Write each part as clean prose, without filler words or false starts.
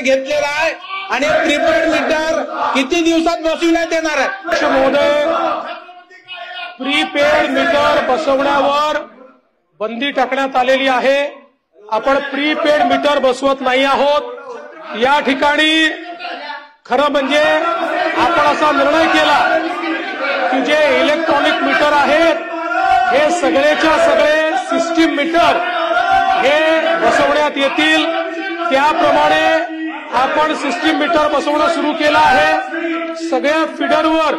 घेतलेला आहे आणि प्रीपेड मीटर किती दिवसात बसविण्यात येणार आहे? महोदय, प्रीपेड मीटर बसवण्यावर बंदी टाकण्यात आलेली आहे. आपण प्रीपेड मीटर बसवत नाही आहोत. या ठिकाणी खरं म्हणजे आपण असा निर्णय केला की जे इलेक्ट्रॉनिक मीटर आहेत हे सगळेच्या सगळे सिस्टीम मीटर हे बसवण्यात येतील. त्याप्रमाणे आपण सिस्टीम मीटर बसवणं सुरू केलं आहे. सगळ्या फीडरवर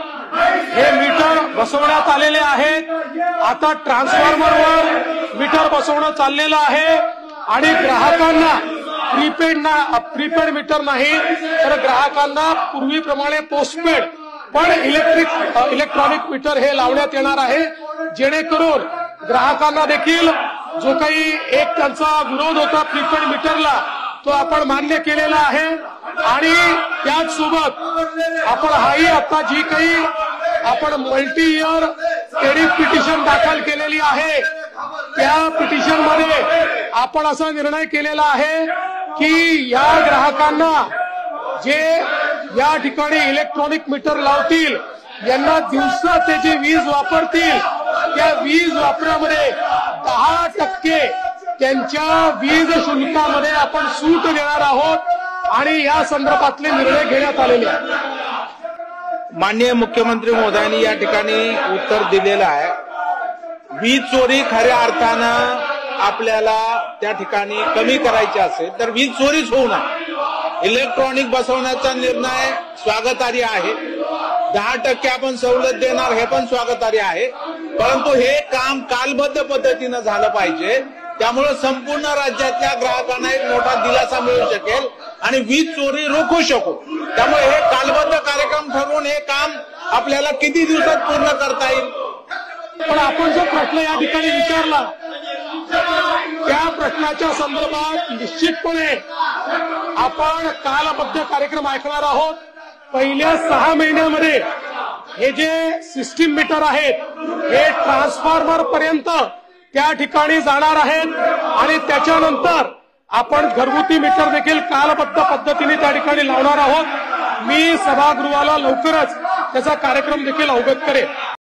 हे मीटर बसवण्यात आलेले आहेत. आता ट्रान्सफॉर्मरवर मीटर बसवणं चाललेलं आहे आणि ग्राहकांना प्रीपेड मीटर नाही तर ग्राहकांना पूर्वीप्रमाणे पोस्टपेड पण इलेक्ट्रॉनिक मीटर हे लावण्यात येणार आहे, जेणेकरून ग्राहकांना देखील जो काही एक त्यांचा विरोध होता प्रीपेड मीटरला तो आपण मान्य केलेला आहे. आणि त्याचसोबत आपण हाही आता जी काही आपण मल्टी इयर एडिट पिटिशन दाखल केलेली आहे त्या पिटिशन मध्ये आपण असा निर्णय केलेला आहे की या ग्राहकांना जे या ठिकाणी इलेक्ट्रॉनिक मीटर लावतील यांना दिवसा ते जे वीज वापरतील त्या वीज वापरामध्ये 10% त्यांच्या वीज शुल्कामध्ये आपण सूट देणार आहोत आणि या संदर्भातले निर्णय घेण्यात आलेले आहेत. माननीय मुख्यमंत्री महोदयांनी या ठिकाणी उत्तर दिलेलं आहे. वीज चोरी खऱ्या अर्थानं आपल्याला त्या ठिकाणी कमी करायची असेल तर वीज चोरीच होऊ नये. इलेक्ट्रॉनिक बसवण्याचा निर्णय स्वागतार्ह आहे. 10% आपण सवलत देणार हे पण स्वागतार्ह आहे. परंतु हे काम कालबद्ध पद्धतीनं झालं पाहिजे. त्यामुळे संपूर्ण राज्यातल्या ग्राहकांना एक मोठा दिलासा मिळू शकेल आणि वीज चोरी रोखू शकू. त्यामुळे हे कालबद्ध कार्यक्रम ठरवून हे काम आपल्याला किती दिवसात पूर्ण करता येईल. पण आपण जो प्रश्न या ठिकाणी विचारला त्या प्रश्नाच्या संदर्भात निश्चितपणे आपण कालबद्ध कार्यक्रम ऐकणार आहोत. पहिल्या 6 महिन्यामध्ये हे जे सिस्टीम मीटर आहेत हे ट्रान्सफॉर्मर पर्यंत त्या ठिकाणी जाणार आहेत आणि त्याच्यानंतर आपण घरगुती मीटर देखील कालबद्ध पद्धतीने त्या ठिकाणी लावणार आहोत. मी सभागृहाला लवकरच त्याचा कार्यक्रम देखील अवगत करेन.